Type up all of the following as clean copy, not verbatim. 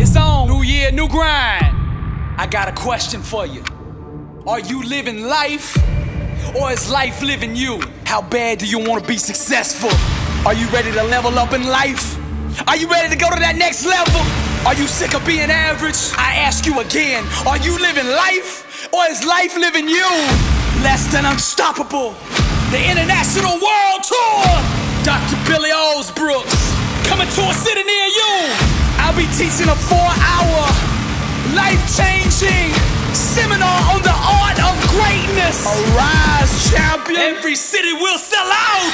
It's on. New year, new grind. I got a question for you. Are you living life, or is life living you? How bad do you want to be successful? Are you ready to level up in life? Are you ready to go to that next level? Are you sick of being average? I ask you again, are you living life, or is life living you? Less than unstoppable. The International World Tour. Dr. Billy Alsbrooks, coming to a city near you. I'll be teaching a 4-hour, life-changing seminar on the art of greatness. Arise, champion. Every city will sell out.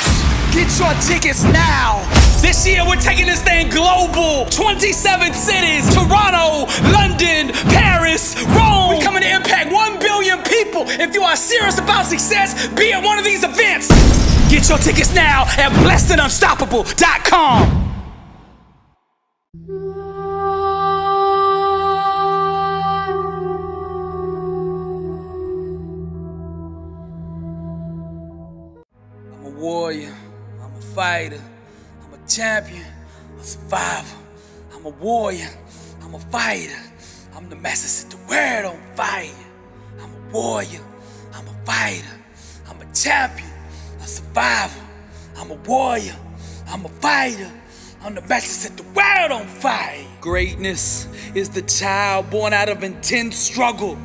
Get your tickets now. This year we're taking this thing global. 27 cities, Toronto, London, Paris, Rome. We're coming to impact 1 billion people. If you are serious about success, be at one of these events. Get your tickets now at blessedandunstoppable.com. I'm a warrior, I'm a fighter, I'm a champion, a survivor. I'm a warrior, I'm a fighter, I'm the master, set the world on fire. I'm a warrior, I'm a fighter, I'm a champion, a survivor. I'm a warrior, I'm a fighter, I'm the master, set the world on fire. Greatness is the child born out of intense struggle.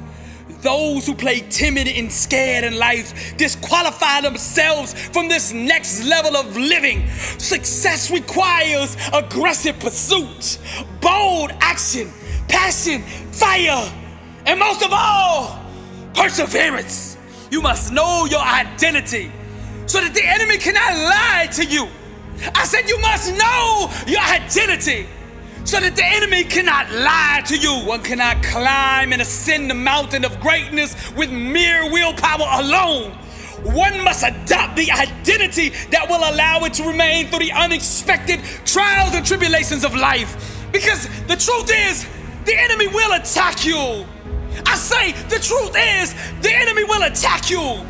Those who play timid and scared in life disqualify themselves from this next level of living. Success requires aggressive pursuit, bold action, passion, fire, and most of all, perseverance. You must know your identity so that the enemy cannot lie to you. I said you must know your identity so that the enemy cannot lie to you. One cannot climb and ascend the mountain of greatness with mere willpower alone. One must adopt the identity that will allow it to remain through the unexpected trials and tribulations of life. Because the truth is, the enemy will attack you. I say the truth is, the enemy will attack you.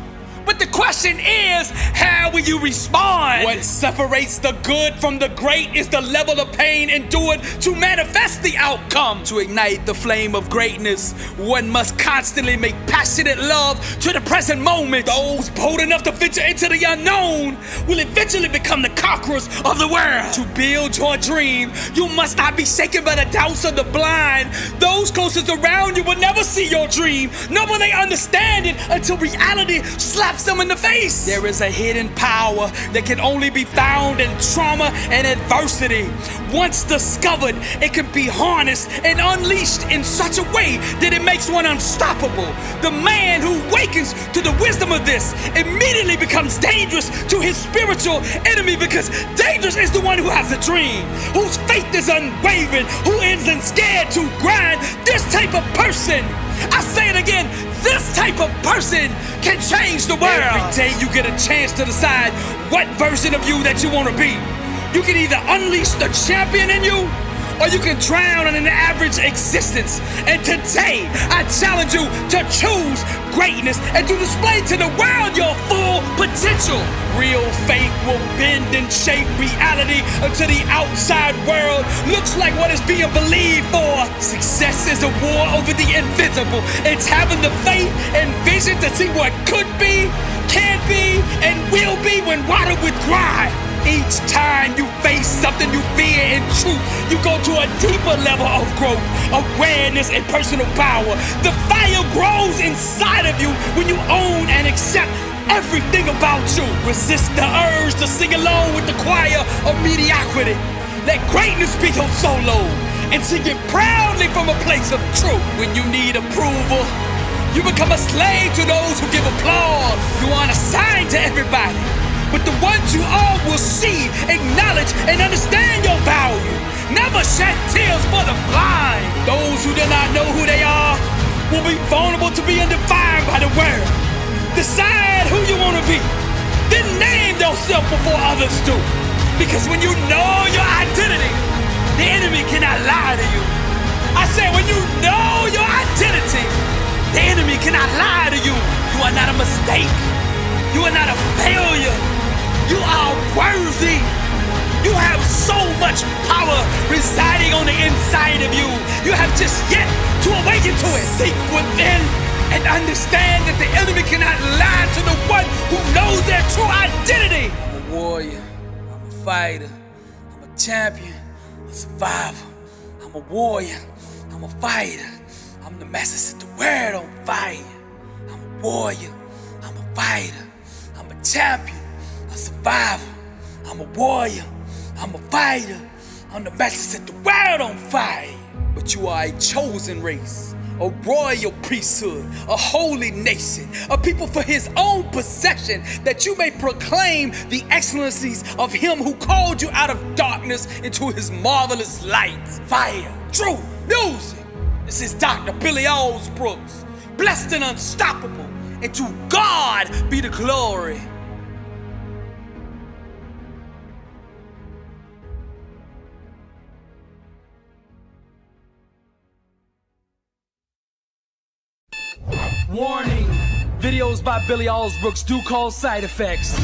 But the question is, how will you respond? What separates the good from the great is the level of pain endured to manifest the outcome. To ignite the flame of greatness, one must constantly make passionate love to the present moment. Those bold enough to venture into the unknown will eventually become the conquerors of the world. To build your dream, you must not be shaken by the doubts of the blind. Those closest around you will never see your dream, nor will they understand it until reality slaps them in the face. There is a hidden power that can only be found in trauma and adversity. Once discovered, it can be harnessed and unleashed in such a way that it makes one unstoppable. The man who wakens to the wisdom of this immediately becomes dangerous to his spiritual enemy, because dangerous is the one who has a dream, whose faith is unwavering, who isn't scared to grind. This type of person, I say it again, this type of person can change the world. Every day you get a chance to decide what version of you that you want to be. You can either unleash the champion in you, or you can drown in an average existence. And today, I challenge you to choose greatness and to display to the world your full potential. Real faith will bend and shape reality until the outside world looks like what is being believed for. Success is a war over the invisible. It's having the faith and vision to see what could be, can be, and will be when watered with dry. Each time you face something you fear in truth, you go to a deeper level of growth, awareness, and personal power. The fire grows inside of you when you own and accept everything about you. Resist the urge to sing along with the choir of mediocrity. Let greatness be your solo, and sing it proudly from a place of truth. When you need approval, you become a slave to those who give applause. You aren't assigned to everybody, but the ones you are will see, acknowledge, and understand your value. Never shed tears for the blind. Those who do not know who they are will be vulnerable to being defined by the world. Decide who you want to be, then name yourself before others do. Because when you know your identity, the enemy cannot lie to you. I say, when you know your identity, the enemy cannot lie to you. You are not a mistake. You are not a failure. You are worthy. You have so much power residing on the inside of you. You have just yet to awaken to it. Seek within and understand that the enemy cannot lie to the one who knows their true identity. I'm a warrior. I'm a fighter. I'm a champion. A survivor. I'm a warrior. I'm a fighter. I'm the master set the world on fire. I'm a warrior. I'm a fighter. I'm a champion. A survivor. I'm a warrior. I'm a fighter. I'm the master set the world on fire. But you are a chosen race, a royal priesthood, a holy nation, a people for his own possession, that you may proclaim the excellencies of him who called you out of darkness into his marvelous light. Fire, truth, music. This is Dr. Billy Alsbrooks, blessed and unstoppable, and to God be the glory. Warning! Videos by Billy Alsbrooks do cause side effects.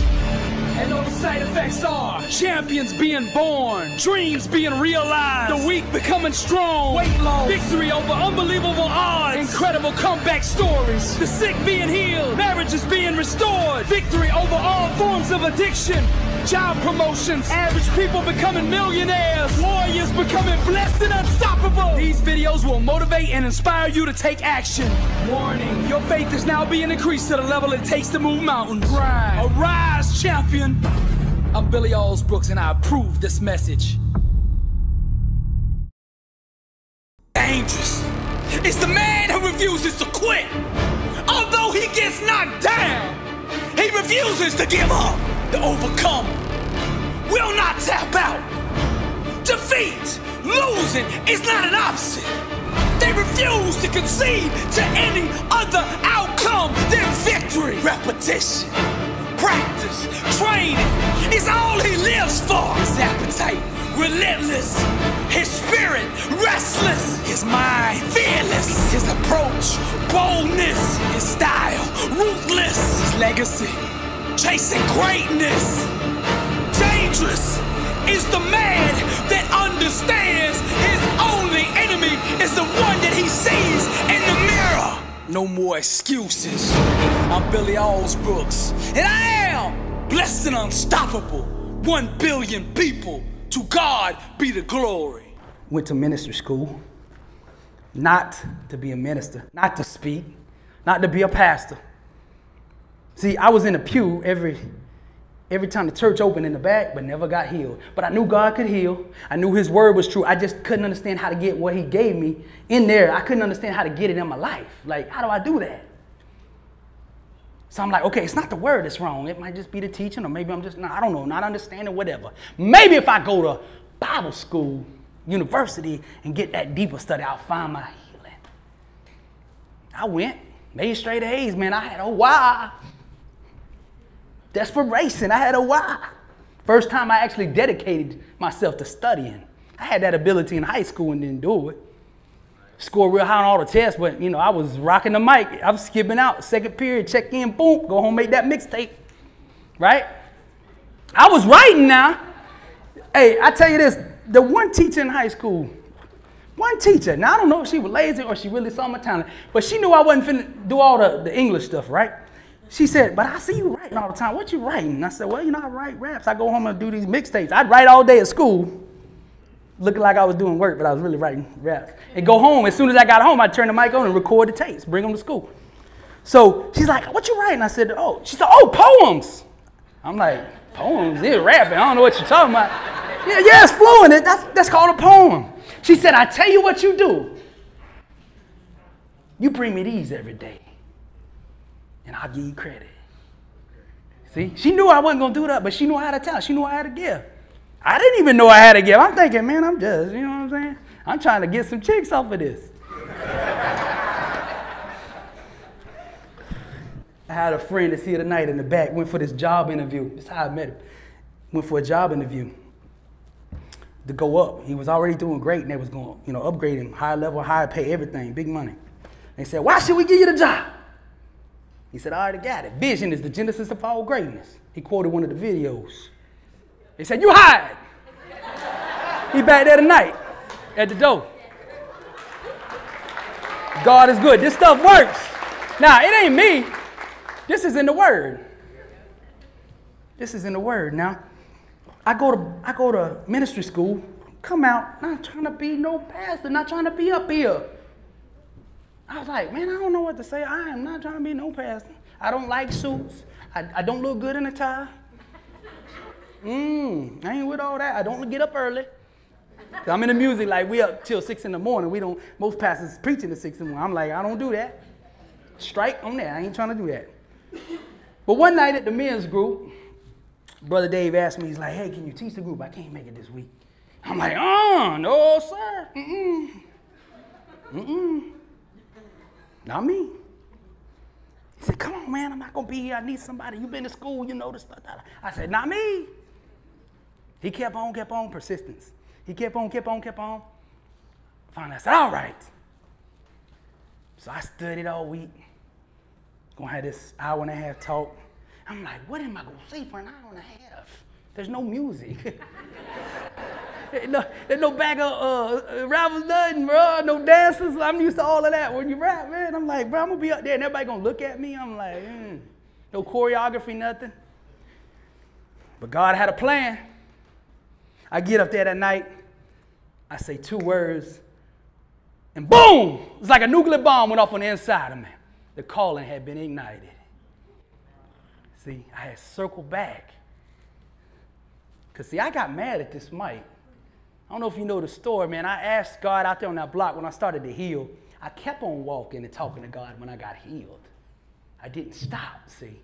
And those side effects are champions being born, dreams being realized, the weak becoming strong, weight loss, victory over unbelievable odds, incredible comeback stories, the sick being healed, marriages being restored, victory over all forms of addiction, job promotions, average people becoming millionaires, warriors becoming blessed and unstoppable. These videos will motivate and inspire you to take action. Warning, your faith is now being increased to the level it takes to move mountains. Arise, champion. I'm Billy Alsbrooks and I approve this message. Dangerous is the man who refuses to quit. Although he gets knocked down, he refuses to give up. The overcomer will not tap out. Defeat, losing is not an option. They refuse to concede to any other outcome than victory. Repetition, practice, training is all he lives for. His appetite relentless, his spirit restless, his mind fearless, his approach boldness, his style ruthless, his legacy chasing greatness. Dangerous is the man that understands his only enemy is the one that he sees in the mirror. No more excuses. I'm Billy Alsbrooks, and I am blessed and unstoppable. 1 billion people, to God be the glory. Went to ministry school, not to be a minister, not to speak, not to be a pastor. See, I was in the pew every time the church opened in the back, but never got healed. But I knew God could heal. I knew his word was true. I just couldn't understand how to get what he gave me in there. I couldn't understand how to get it in my life. Like, how do I do that? So I'm like, okay, it's not the word that's wrong. It might just be the teaching, or maybe I'm just, I don't know, not understanding, whatever. Maybe if I go to Bible school, university, and get that deeper study, I'll find my healing. I went, made straight A's, man. I had a why. Desperation, I had a why. First time I actually dedicated myself to studying. I had that ability in high school and didn't do it. Scored real high on all the tests, but you know, I was rocking the mic. I was skipping out, second period, check in, boom, go home, make that mixtape, right? I was writing now. Hey, I tell you this, the one teacher in high school, one teacher, now I don't know if she was lazy or she really saw my talent, but she knew I wasn't finna do all the English stuff, right? She said, but I see you writing all the time. What you writing? And I said, well, you know, I write raps. I go home and do these mixtapes. I'd write all day at school, looking like I was doing work, but I was really writing raps. And go home. As soon as I got home, I'd turn the mic on and record the tapes, bring them to school. So she's like, what you writing? I said, oh. She said, oh, poems. I'm like, poems? Yeah, rapping. I don't know what you're talking about. Yeah, it's fluent. That's called a poem. She said, I tell you what you do. You bring me these every day, and I'll give you credit. See, she knew I wasn't going to do that, but she knew how to tell. She knew how to give. I didn't even know I had to give. I'm thinking, man, I'm just, you know what I'm saying? I'm trying to get some chicks off of this. I had a friend that's here tonight in the back, went for this job interview. That's how I met him. Went for a job interview to go up. He was already doing great, and they was going to, upgrade him, higher level, higher pay, everything, big money. They said, why should we give you the job? He said, I already got it. Vision is the genesis of all greatness. He quoted one of the videos. They said, you hired. He back there tonight at the door. God is good. This stuff works. Now, it ain't me. This is in the Word. This is in the Word. Now, I go to ministry school, come out, not trying to be no pastor, not trying to be up here. I was like, man, I don't know what to say. I am not trying to be no pastor. I don't like suits. I don't look good in a tie. I ain't with all that. I don't get up early. I'm in the music like we up till 6 in the morning. Most pastors preaching at 6 in the morning. I'm like, I don't do that. Strike on that. I ain't trying to do that. But one night at the men's group, Brother Dave asked me, he's like, hey, can you teach the group? I can't make it this week. I'm like, no, sir. Not me. He said, come on, man, I'm not going to be here. I need somebody. You've been to school, you know the stuff. I said, not me. He kept on, persistence. He kept on. Finally, I said, all right. So I studied all week. Gonna have this hour and a half talk. I'm like, what am I gonna say for an hour and a half? There's no music. There's no back of rappers, nothing, bro. No dancers. I'm used to all of that. When you rap, man, I'm like, bro, I'm gonna be up there and everybody gonna look at me. I'm like, no choreography, nothing. But God had a plan. I get up there that night. I say 2 words. And boom! It's like a nuclear bomb went off on the inside of me. The calling had been ignited. See, I had circled back. Because, see, I got mad at this mic. I don't know if you know the story, man. I asked God out there on that block when I started to heal. I kept on walking and talking to God when I got healed. I didn't stop, see.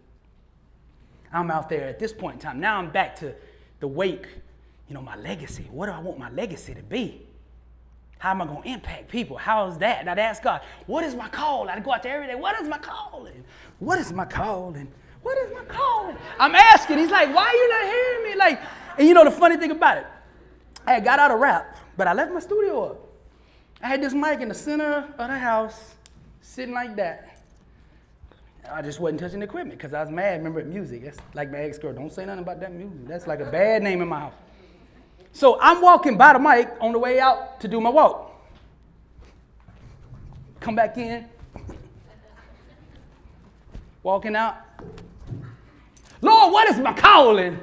I'm out there at this point in time. Now I'm back to the wake, my legacy. What do I want my legacy to be? How am I going to impact people? How is that? And I'd ask God, what is my call? I'd go out there every day. What is my calling? What is my calling? What is my calling? I'm asking. He's like, why are you not hearing me? Like, and the funny thing about it, I had got out of rap, but I left my studio up. I had this mic in the center of the house, sitting like that. I just wasn't touching the equipment because I was mad. Remember at music. That's like my ex-girl. Don't say nothing about that music. That's like a bad name in my house. So I'm walking by the mic on the way out to do my walk. Come back in. Walking out. Lord, what is my calling?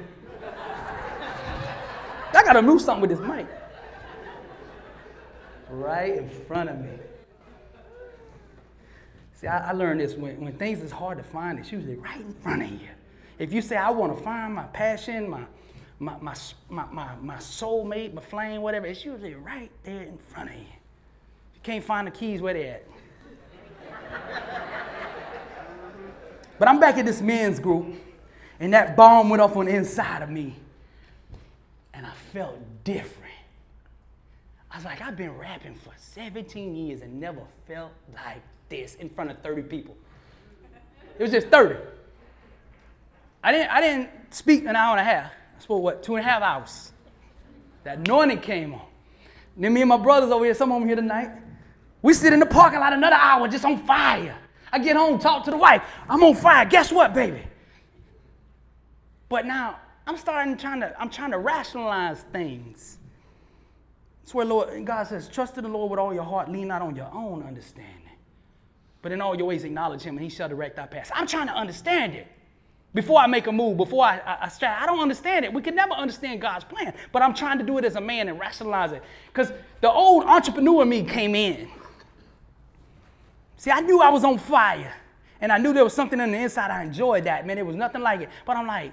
I got to do something with this mic. Right in front of me. See, I learned this. When things is hard to find, it's usually right in front of you. If you say, I want to find my passion, my soulmate, my flame, whatever, it's usually right there in front of you. If you can't find the keys, where they at? But I'm back at this men's group, and that bomb went off on the inside of me, and I felt different. I was like, I've been rapping for 17 years and never felt like this in front of 30 people. It was just 30. I didn't speak an hour and a half. I spoke, 2.5 hours. That anointing came on. And then me and my brothers over here, some of them here tonight, we sit in the parking lot another hour just on fire. I get home, talk to the wife. I'm on fire. Guess what, baby? But now I'm trying to rationalize things. That's where Lord, God says, trust in the Lord with all your heart, lean not on your own understanding. But in all your ways acknowledge him and he shall direct our paths. I'm trying to understand it. Before I make a move, before I start, I don't understand it. We can never understand God's plan, but I'm trying to do it as a man and rationalize it. Because the old entrepreneur in me came in. See, I knew I was on fire, and I knew there was something on the inside. I enjoyed that, man. It was nothing like it. But I'm like,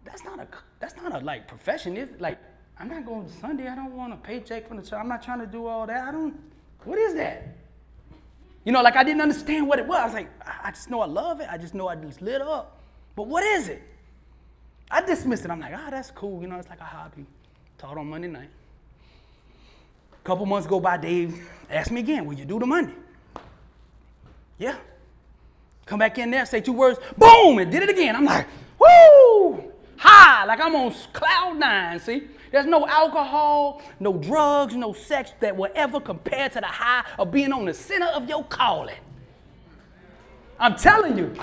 that's not a like profession. It's like, I'm not going to Sunday. I don't want a paycheck from the church. I'm not trying to do all that. What is that? Like I didn't understand what it was. I was like, I just know I love it. I just know I just lit up. But what is it? I dismissed it. I'm like, that's cool. It's like a hobby. Taught on Monday night. A couple months go by, Dave asked me again, will you do the Monday? Yeah. Come back in there, say 2 words, boom, and did it again. I'm like, woo, high, like I'm on cloud 9, see? There's no alcohol, no drugs, no sex that will ever compare to the high of being on the center of your calling. I'm telling you.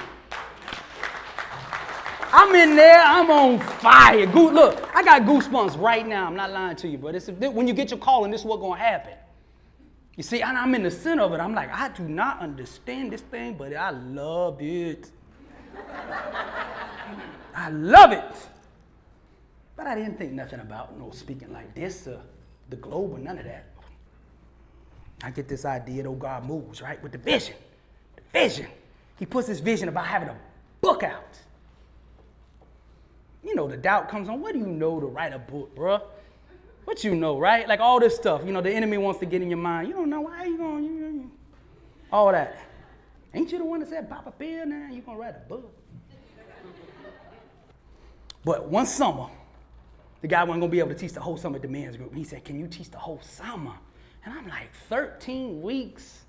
I'm in there, I'm on fire. Look, I got goosebumps right now. I'm not lying to you, but when you get your calling, this is what's going to happen. You see, and I'm in the center of it. I'm like, I do not understand this thing, but I love it. I love it. But I didn't think nothing about speaking like this, the globe, or none of that. I get this idea that God moves, right, with the vision. The vision. He puts this vision about having a book out. The doubt comes on. What do you know to write a book, bruh? What you know, right? Like all this stuff. The enemy wants to get in your mind. You don't know why you going, all that. Ain't you the one that said, pop a pill now, you going to write a book? But one summer, the guy wasn't going to be able to teach the whole summer at the men's group. He said, can you teach the whole summer? And I'm like, 13 weeks?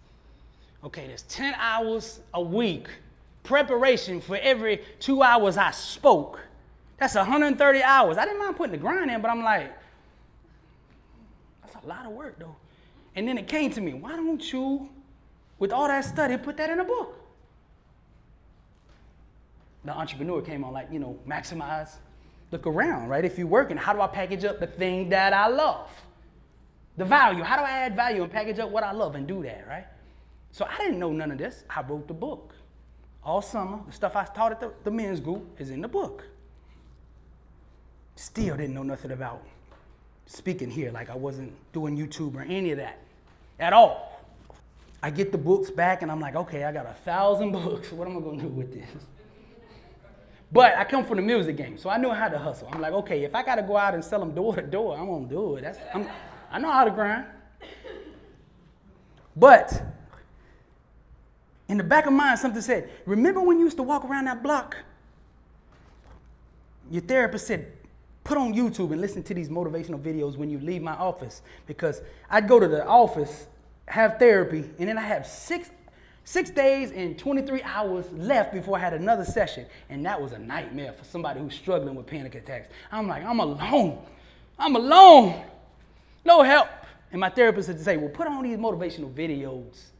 Okay, there's 10 hours a week. Preparation for every 2 hours I spoke. That's 130 hours. I didn't mind putting the grind in, but I'm like, that's a lot of work, though. And then it came to me, why don't you, with all that study, put that in a book? The entrepreneur came on like, maximize, look around, right? If you're working, how do I package up the thing that I love? The value, how do I add value and package up what I love and do that, right? So I didn't know none of this. I wrote the book. All summer, the stuff I taught at the men's group is in the book. Still didn't know nothing about speaking here, like I wasn't doing YouTube or any of that at all. I get the books back and I'm like, okay, I got 1,000 books. What am I gonna do with this? But I come from the music game, so I knew how to hustle. I'm like, okay, if I gotta go out and sell them door to door, I'm gonna do it. I know how to grind. But in the back of my mind, something said, remember when you used to walk around that block? Your therapist said, put on YouTube and listen to these motivational videos when you leave my office. Because I'd go to the office, have therapy, and then I have six days and 23 hours left before I had another session. And that was a nightmare for somebody who's struggling with panic attacks. I'm like, I'm alone. I'm alone. No help. And my therapist would say, well, put on these motivational videos,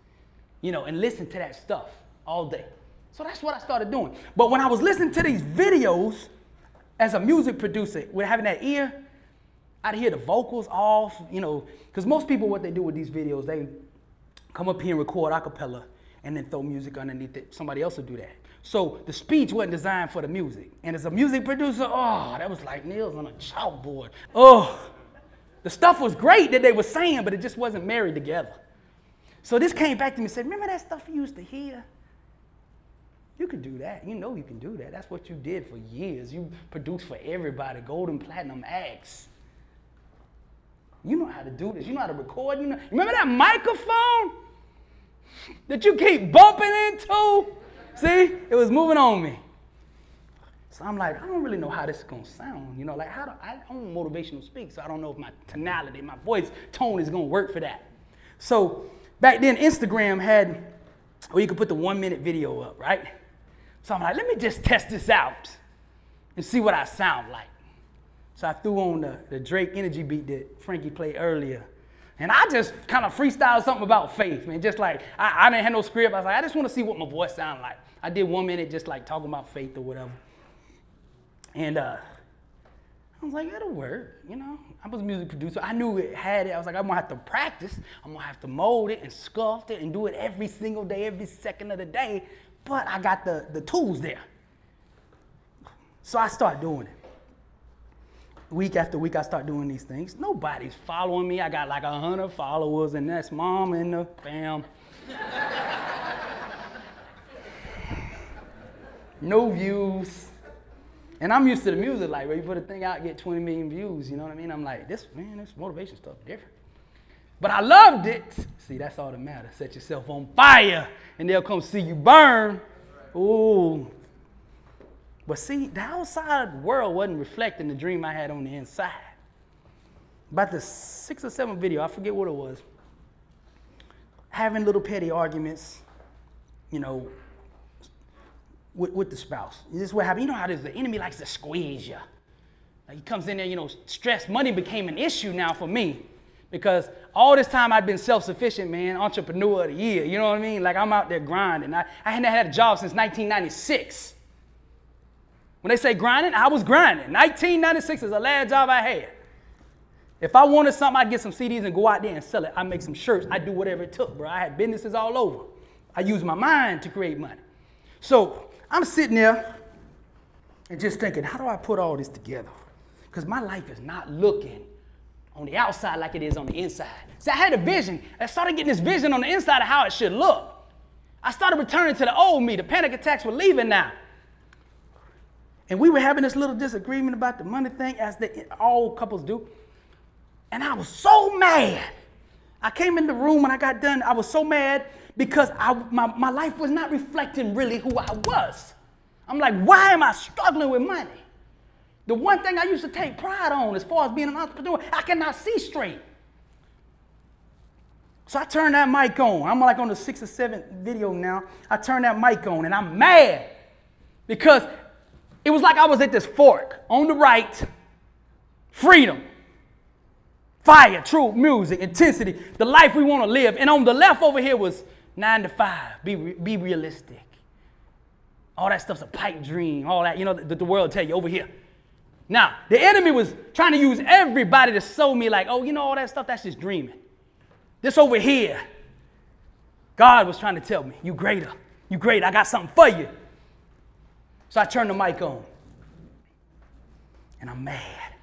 and listen to that stuff all day. So that's what I started doing. But when I was listening to these videos, as a music producer, with having that ear, I'd hear the vocals off, because most people, what they do with these videos, they come up here and record a cappella and then throw music underneath it. Somebody else will do that. So the speech wasn't designed for the music. And as a music producer, that was like nails on a chalkboard. The stuff was great that they were saying, but it just wasn't married together. So this came back to me and said, remember that stuff you used to hear? You can do that. You can do that. That's what you did for years. You produced for everybody, gold and platinum acts. You know how to do this. You know how to record. Remember that microphone that you keep bumping into? See, it was moving on me. So I'm like, I don't really know how this is going to sound. I don't motivational speak, so I don't know if my tonality, my voice tone is going to work for that. So back then, Instagram had where you could put the 1-minute video up, right? So I'm like, let me just test this out and see what I sound like. So I threw on the Drake energy beat that Frankie played earlier. And I just kind of freestyled something about faith, man. Just like, I didn't have no script. I was like, I just want to see what my voice sound like. I did 1 minute just like talking about faith or whatever. And I was like, it'll work, I was a music producer. I knew it had it. I was like, I'm going to have to practice. I'm going to have to mold it and sculpt it and do it every single day, every second of the day. But I got the tools there. So I start doing it. Week after week, I start doing these things. Nobody's following me. I got like 100 followers, and that's mom and the fam. No views. And I'm used to the music, like, where you put a thing out, get 20 million views, you know what I mean? I'm like, this motivation stuff different. But I loved it. See, that's all that matters. Set yourself on fire, and they'll come see you burn. Ooh. But see, the outside world wasn't reflecting the dream I had on the inside. About the 6 or 7 video, I forget what it was, having little petty arguments, with the spouse. This is what happened. You know how the enemy likes to squeeze you. Like he comes in there, stress, money became an issue now for me. Because all this time I'd been self-sufficient, man, entrepreneur of the year, you know what I mean? Like I'm out there grinding. I hadn't had a job since 1996. When they say grinding, I was grinding. 1996 is the last job I had. If I wanted something, I'd get some CDs and go out there and sell it. I'd make some shirts. I'd do whatever it took, bro. I had businesses all over. I used my mind to create money. So I'm sitting there and just thinking, how do I put all this together? Because my life is not looking on the outside like it is on the inside. See, I had a vision. I started getting this vision on the inside of how it should look. I started returning to the old me. The panic attacks were leaving now. And we were having this little disagreement about the money thing, as all couples do. And I was so mad. I came in the room when I got done. I was so mad because my life was not reflecting really who I was. I'm like, why am I struggling with money? The one thing I used to take pride on as far as being an entrepreneur, I cannot see straight. So I turned that mic on. I'm like on the 6th or 7th video now. I turned that mic on and I'm mad because it was like I was at this fork. On the right, freedom, fire, truth, music, intensity, the life we want to live. And on the left over here was 9 to 5, be realistic. All that stuff's a pipe dream, all that, you know, the world tell you over here. Now, the enemy was trying to use everybody to show me like, oh, you know, all that stuff, that's just dreaming. This over here, God was trying to tell me, you greater, I got something for you. So I turned the mic on, and I'm mad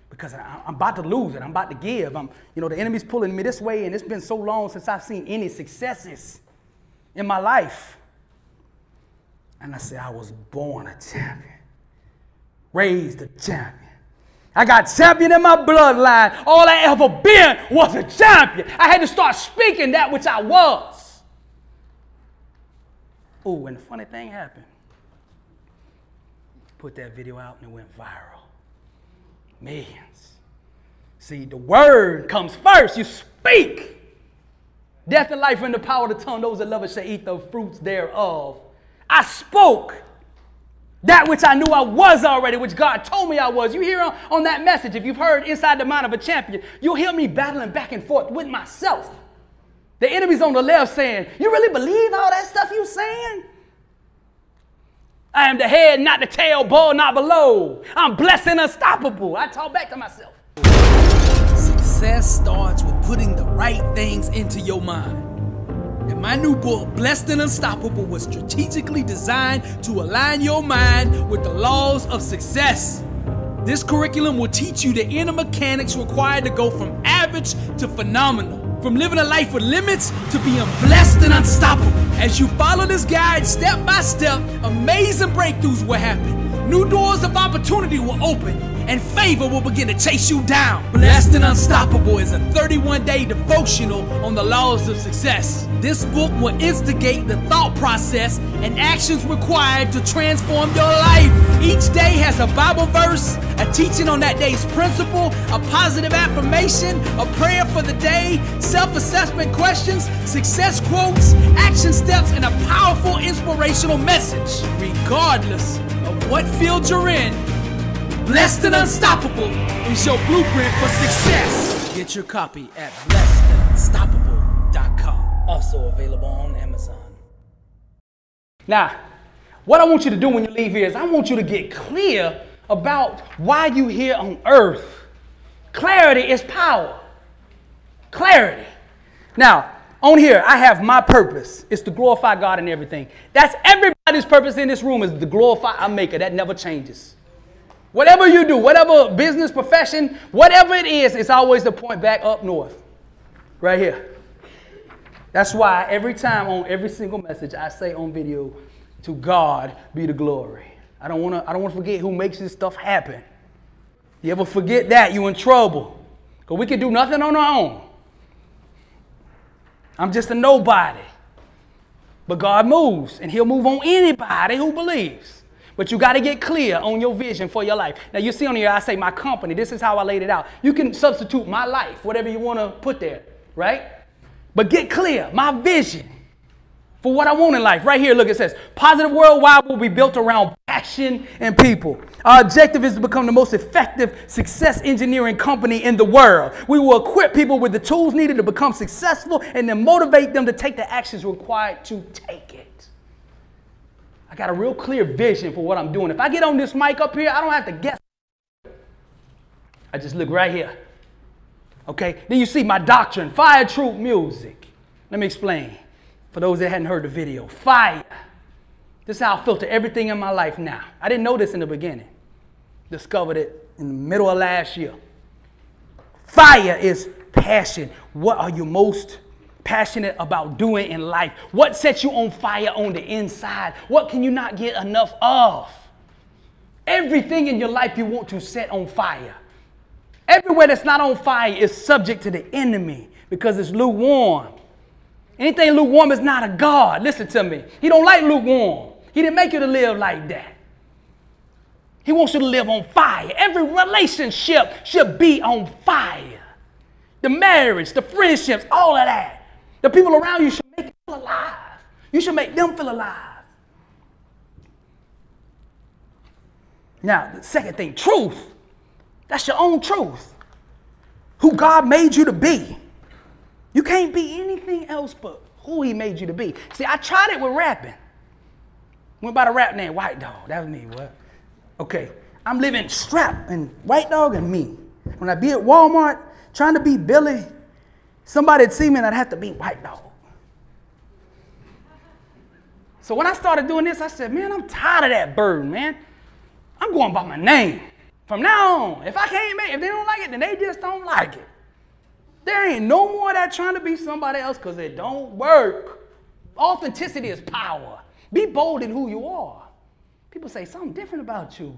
because I'm about to lose it. I'm about to give. The enemy's pulling me this way, and it's been so long since I've seen any successes in my life. And I said, I was born a champion. Raised a champion. I got champion in my bloodline. All I ever been was a champion. I had to start speaking that which I was. Oh, and the funny thing happened. Put that video out and it went viral. Millions. See, the word comes first. You speak. Death and life in the power of the tongue. Those that love it shall eat the fruits thereof. I spoke that which I knew I was already, which God told me I was. You hear on that message, if you've heard Inside the Mind of a Champion, you'll hear me battling back and forth with myself. The enemy's on the left saying, you really believe all that stuff you saying? I am the head, not the tail, above, not below. I'm blessed and unstoppable. I talk back to myself. Success starts with putting the right things into your mind. And my new book, Blessed and Unstoppable, was strategically designed to align your mind with the laws of success. This curriculum will teach you the inner mechanics required to go from average to phenomenal. From living a life with limits to being blessed and unstoppable. As you follow this guide step by step, amazing breakthroughs will happen. New doors of opportunity will open and favor will begin to chase you down. Blessed and Unstoppable is a 31-day devotional on the laws of success. This book will instigate the thought process and actions required to transform your life. Each day has a Bible verse, a teaching on that day's principle, a positive affirmation, a prayer for the day, self-assessment questions, success quotes, action steps, and a powerful inspirational message. Regardless of what field you're in, Blessed and Unstoppable is your blueprint for success. Get your copy at blessedandunstoppable.com. Also available on Amazon. Now, what I want you to do when you leave here is I want you to get clear about why you're here on earth. Clarity is power. Clarity. Now, on here, I have my purpose. It's to glorify God in everything. That's everybody's purpose in this room, is to glorify our Maker. That never changes. Whatever you do, whatever business, profession, whatever it is, it's always the point back up north. Right here. That's why every time on every single message I say on video, to God be the glory. I don't want to forget who makes this stuff happen. You ever forget that, you're in trouble. Because we can do nothing on our own. I'm just a nobody. But God moves, and he'll move on anybody who believes. But you got to get clear on your vision for your life. Now, you see on here, I say my company. This is how I laid it out. You can substitute my life, whatever you want to put there, right? But get clear, my vision for what I want in life. Right here, look, it says, Positive Worldwide will be built around passion and people. Our objective is to become the most effective success engineering company in the world. We will equip people with the tools needed to become successful and then motivate them to take the actions required to take it. I got a real clear vision for what I'm doing. If I get on this mic up here, I don't have to guess. I just look right here. Okay? Then you see my doctrine, fire, truth, music. Let me explain. For those that hadn't heard the video. Fire. This is how I filter everything in my life now. I didn't know this in the beginning. Discovered it in the middle of last year. Fire is passion. What are you most passionate about doing in life? What sets you on fire on the inside? What can you not get enough of? Everything in your life you want to set on fire. Everywhere that's not on fire is subject to the enemy because it's lukewarm. Anything lukewarm is not a God. Listen to me. He don't like lukewarm. He didn't make you to live like that. He wants you to live on fire. Every relationship should be on fire. The marriage, the friendships, all of that. The people around you should make you feel alive. You should make them feel alive. Now, the second thing, truth. That's your own truth. Who God made you to be. You can't be anything else but who he made you to be. See, I tried it with rapping. Went by the rap name White Dog. That was me, what? Okay, I'm living strapped and White Dog and me. When I be at Walmart trying to be Billy, somebody'd see me and I'd have to be White Dog. So when I started doing this, I said, man, I'm tired of that burden, man. I'm going by my name. From now on, if I can't make it, if they don't like it, then they just don't like it. There ain't no more of that trying to be somebody else because it don't work. Authenticity is power. Be bold in who you are. People say something different about you.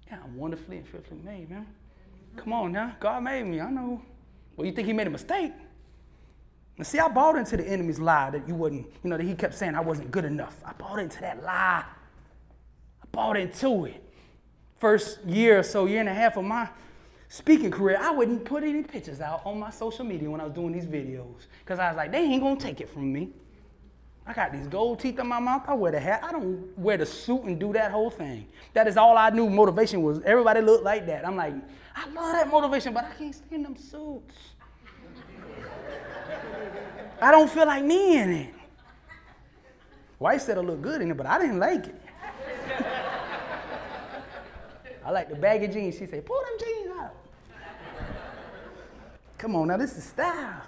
Yeah, I'm wonderfully and fearfully made, man. Come on now. God made me. I know. Well, you think he made a mistake? Now, see, I bought into the enemy's lie that you wasn't, that he kept saying I wasn't good enough. I bought into that lie. I bought into it. First year or so, year and a half of my speaking career, I wouldn't put any pictures out on my social media when I was doing these videos because I was like, they ain't going to take it from me. I got these gold teeth in my mouth. I wear the hat. I don't wear the suit and do that whole thing. That is all I knew motivation was. Everybody looked like that. I'm like, I love that motivation, but I can't stand them suits. I don't feel like me in it. Wife said I look good in it, but I didn't like it. I like the baggy jeans. She said, pull them jeans out. Come on, now this is style.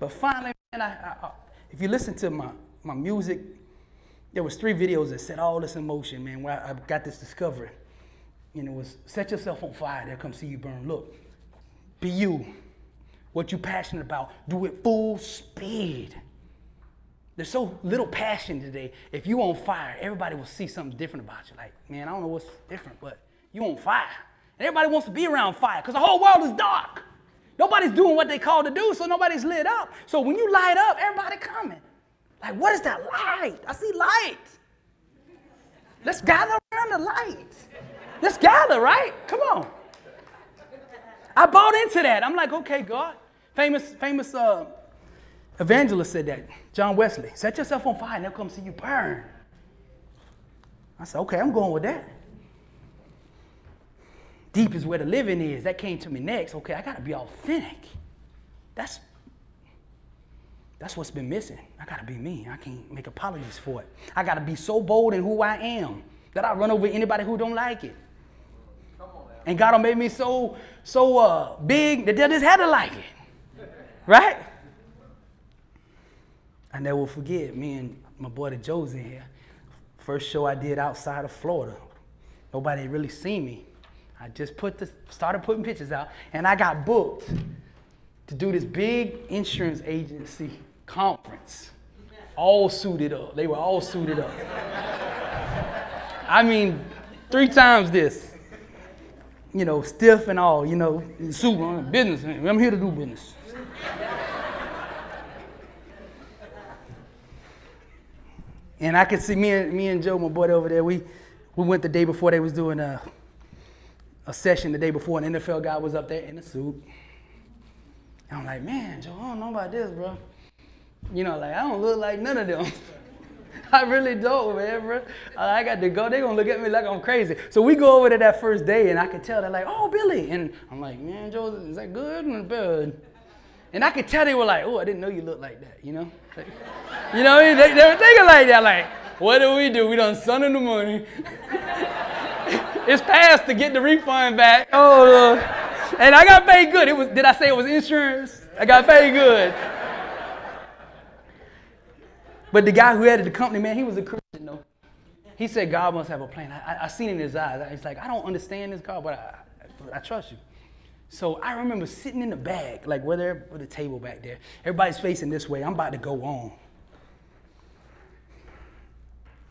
But finally, man, if you listen to my music, there was 3 videos that set all this in motion, man, where I got this discovery. And it was set yourself on fire, they'll come see you burn. Look, be you. What you're passionate about, do it full speed. There's so little passion today. If you on fire, everybody will see something different about you. Like, man, I don't know what's different, but you on fire. And everybody wants to be around fire because the whole world is dark. Nobody's doing what they called to do, so nobody's lit up. So when you light up, everybody coming. Like, what is that light? I see light. Let's gather around the light. Let's gather, right? Come on. I bought into that. I'm like, okay, God. Famous evangelist said that. John Wesley. Set yourself on fire and they'll come see you burn. I said, okay, I'm going with that. Deep is where the living is. That came to me next. Okay, I got to be authentic. That's what's been missing. I got to be me. I can't make apologies for it. I got to be so bold in who I am that I run over anybody who don't like it. And God made me so big that they just had to like it. Right? I never will forget, me and my boy the Joe's in here. First show I did outside of Florida. Nobody had really seen me. I just started putting pictures out, and I got booked to do this big insurance agency conference. All suited up. They were all suited up. I mean, 3 times this. Stiff and all, suit, business. I'm here to do business. And I could see me and Joe, my boy over there, we went the day before they was doing a session the day before, and an NFL guy was up there in a suit. And I'm like, man, Joe, I don't know about this, bro. I don't look like none of them. I really don't, man, bro. I got to go. They're going to look at me like I'm crazy. So we go over to that first day, and I could tell they're like, oh, Billy. And I'm like, man, Joe, is that good or bad? And I could tell they were like, oh, I didn't know you looked like that, you know? Like, you know what I mean? They were thinking like that, like, what do? We done sent in the money. It's past to get the refund back. Oh, Lord. And I got paid good. Did I say it was insurance? I got paid good. But the guy who headed the company, man, he was a Christian, though. He said God must have a plan. I seen it in his eyes. He's like, I don't understand this, God, but I trust you. So I remember sitting in the back, like with the table back there. Everybody's facing this way. I'm about to go on.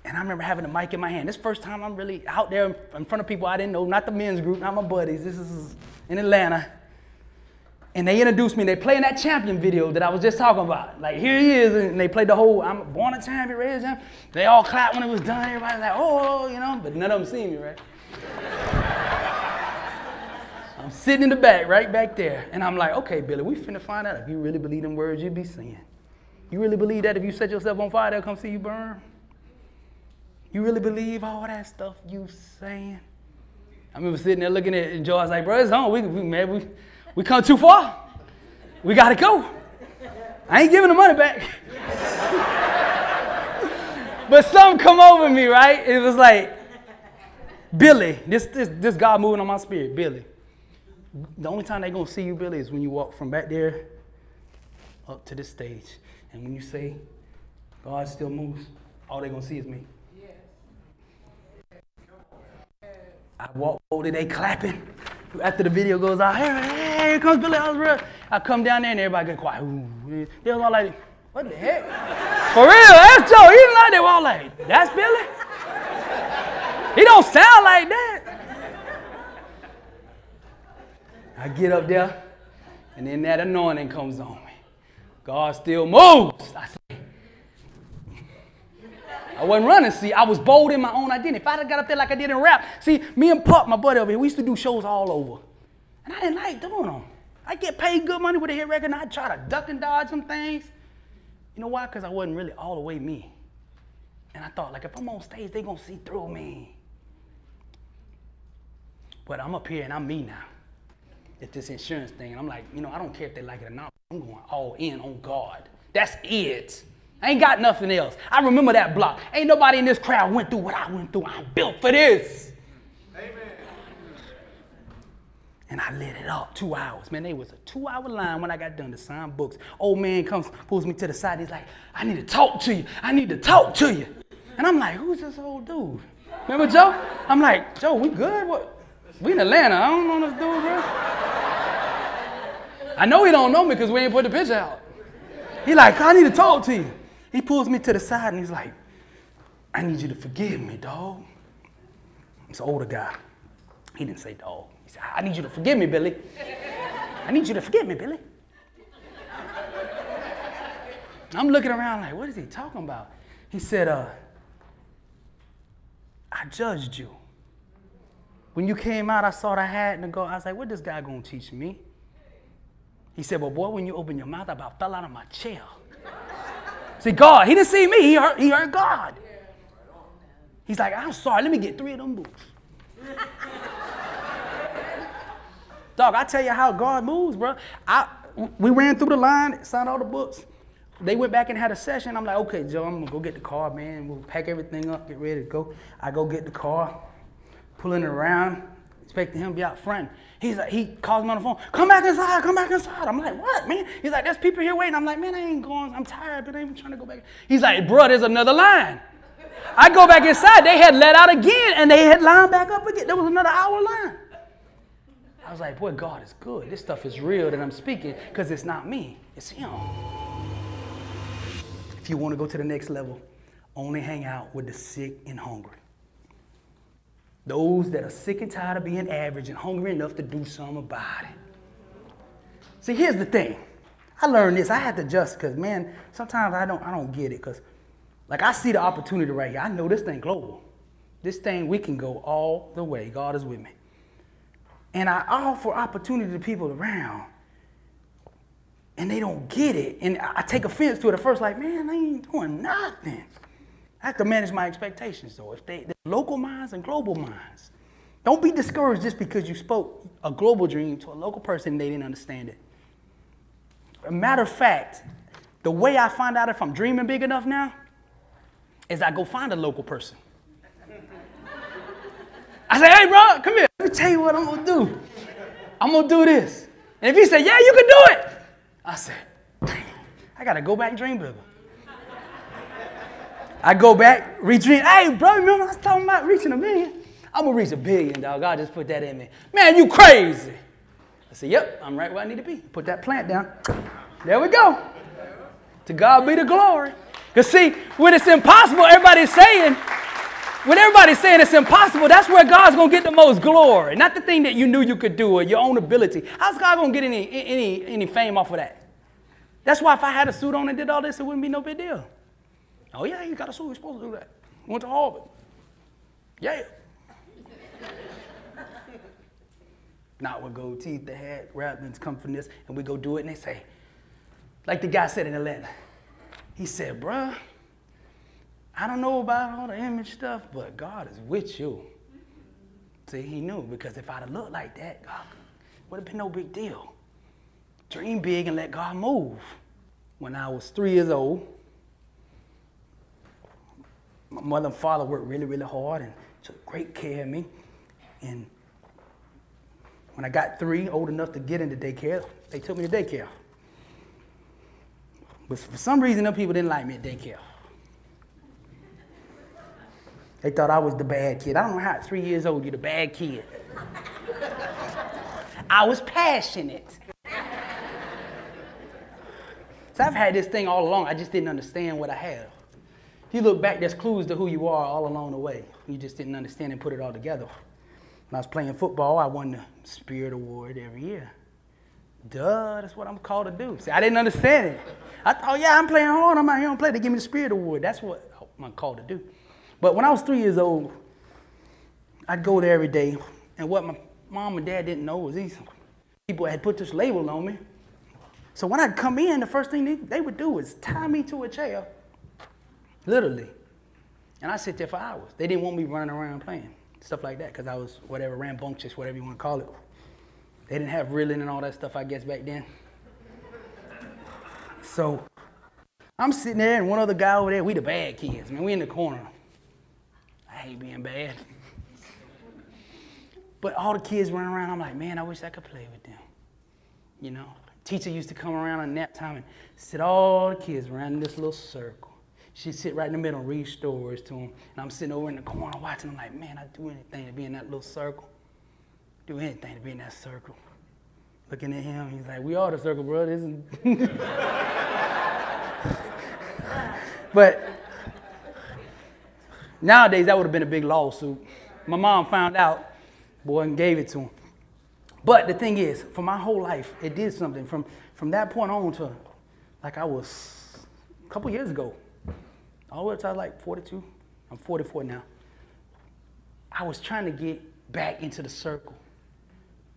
And I remember having a mic in my hand. This first time I'm really out there in front of people I didn't know, not the men's group, not my buddies. This is in Atlanta. And they introduced me. They playing that champion video that I was just talking about. Like, here he is. And they played the whole, I'm born a champion, raised a champion. They all clapped when it was done. Everybody's like, oh, you know. But none of them seen me, right? I'm sitting in the back, right back there. And I'm like, okay, Billy, we finna find out if you really believe them words you be saying. You really believe that if you set yourself on fire, they'll come see you burn? You really believe all that stuff you saying? I remember sitting there looking at Joe. I was like, bro, it's on. We come too far. We got to go. I ain't giving the money back. But something come over me, right? It was like, Billy, this God moving on my spirit, Billy. The only time they're going to see you, Billy, is when you walk from back there up to this stage. And when you say, God still moves, all they're going to see is me. I walk over, they clapping. After the video goes out, hey, here comes Billy Alsbrooks. I come down there and everybody get quiet. They was all like, what the heck? For real, that's Joe. He didn't like they were all like, that's Billy? He don't sound like that. I get up there, and then that anointing comes on me. God still moves. I wasn't running, see, I was bold in my own identity. If I'd have got up there like I did in rap, see, me and Pup, my buddy over here, we used to do shows all over. And I didn't like doing them. I get paid good money with a hit record, and I'd try to duck and dodge some things. You know why? Because I wasn't really all the way me. And I thought, like, if I'm on stage, they're going to see through me. But I'm up here, and I'm me now. It's this insurance thing. And I'm like, you know, I don't care if they like it or not. I'm going all in on God. That's it. I ain't got nothing else. I remember that block. Ain't nobody in this crowd went through what I went through. I'm built for this. Amen. And I lit it up 2 hours. Man, there was a 2-hour line when I got done to sign books. Old man comes, pulls me to the side. He's like, I need to talk to you. I need to talk to you. And I'm like, who's this old dude? Remember Joe? I'm like, Joe, we good? What? We in Atlanta. I don't know this dude, bro. I know he don't know me because we ain't put the picture out. He like, I need to talk to you. He pulls me to the side and he's like, I need you to forgive me, dog. He's an older guy. He didn't say dog. He said, I need you to forgive me, Billy. I need you to forgive me, Billy. I'm looking around like, what is he talking about? He said, I judged you. When you came out, I saw the hat and go. I was like, what this guy gonna teach me? He said, well, boy, when you open your mouth, I about fell out of my chair. See, God, he didn't see me. He heard God. He's like, I'm sorry. Let me get 3 of them boots. Dog, I tell you how God moves, bro. We ran through the line, signed all the books. They went back and had a session. I'm like, okay, Joe, I'm going to go get the car, man. We'll pack everything up, get ready to go. I go get the car, pulling it around, expecting him to be out front. He's like, he calls me on the phone, come back inside, come back inside. I'm like, what, man? He's like, there's people here waiting. I'm like, man, I ain't going, I'm tired, but I ain't trying to go back. He's like, bro, there's another line. I go back inside, they had let out again, and they had lined back up again. There was another hour line. I was like, boy, God is good. This stuff is real that I'm speaking, because it's not me, it's him. If you want to go to the next level, only hang out with the sick and hungry. Those that are sick and tired of being average and hungry enough to do something about it. See, here's the thing. I learned this. I had to adjust because, man, sometimes I don't get it. Because, like, I see the opportunity right here. I know this thing global. This thing, we can go all the way. God is with me. And I offer opportunity to people around. And they don't get it. And I take offense to it at first, like, man, I ain't doing nothing. I have to manage my expectations, though. If they're local minds and global minds. Don't be discouraged just because you spoke a global dream to a local person and they didn't understand it. a matter of fact, the way I find out if I'm dreaming big enough now is I go find a local person. I say, hey, bro, come here. Let me tell you what I'm going to do. I'm going to do this. And if he say, yeah, you can do it, I said, damn, I got to go back and dream bigger. I go back, re-dream. Hey, bro, remember I was talking about reaching 1 million? I'm going to reach 1 billion, dog. God just put that in me. Man, you crazy. I said, yep, I'm right where I need to be. Put that plant down. There we go. To God be the glory. Because see, when it's impossible, everybody's saying it's impossible, that's where God's going to get the most glory. Not the thing that you knew you could do or your own ability. How's God going to get any fame off of that? That's why if I had a suit on and did all this, it wouldn't be no big deal. Oh, yeah, you got a suit. You're supposed to do that. Went to Harvard. Yeah. Not with gold teeth, the hat, wrappings come from this, and we go do it, and they say, like the guy said in Atlanta, he said, bruh, I don't know about all the image stuff, but God is with you. See, he knew, because if I'd have looked like that, God would have been no big deal. Dream big and let God move. When I was 3 years old, my mother and father worked really, really hard and took great care of me. And when I got 3, old enough to get into daycare, they took me to daycare. But for some reason, them people didn't like me at daycare. They thought I was the bad kid. I don't know how at 3 years old you're the bad kid. I was passionate. So I've had this thing all along. I just didn't understand what I had. If you look back, there's clues to who you are all along the way. You just didn't understand and put it all together. When I was playing football, I won the Spirit Award every year. Duh, that's what I'm called to do. See, I didn't understand it. I thought, yeah, I'm playing hard. I'm out here on play. They give me the Spirit Award. That's what I'm called to do. But when I was 3 years old, I'd go there every day. And what my mom and dad didn't know was these people had put this label on me. So when I'd come in, the first thing they would do is tie me to a chair, literally. And I'd sit there for hours. They didn't want me running around playing, stuff like that, because I was whatever, rambunctious, whatever you want to call it. They didn't have reeling and all that stuff, I guess, back then. So I'm sitting there and one other guy over there, we the bad kids, man. We in the corner. I hate being bad. But all the kids running around, I'm like, man, I wish I could play with them. You know, teacher used to come around on nap time and sit all the kids around in this little circle. She'd sit right in the middle and read stories to them. And I'm sitting over in the corner watching them like, man, I'd do anything to be in that little circle. Do anything to be in that circle. Looking at him, he's like, we are the circle, bro. This isn't. But nowadays, that would have been a big lawsuit. My mom found out, boy, and gave it to him. But the thing is, for my whole life, it did something. From that point on to, like I was a couple years ago, all the way to I was like 42. I'm 44 now. I was trying to get back into the circle.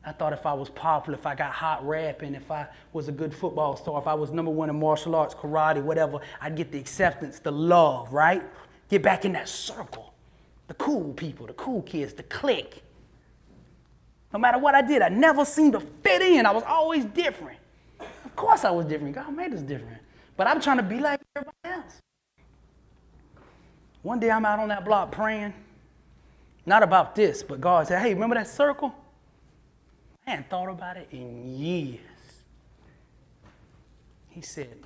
I thought if I was popular, if I got hot rapping, if I was a good football star, if I was #1 in martial arts, karate, whatever, I'd get the acceptance, the love, right? Get back in that circle. The cool people, the cool kids, the clique. No matter what I did, I never seemed to fit in. I was always different. Of course I was different. God made us different. But I'm trying to be like everybody else. One day I'm out on that block praying. Not about this, but God said, hey, remember that circle? I hadn't thought about it in years. He said,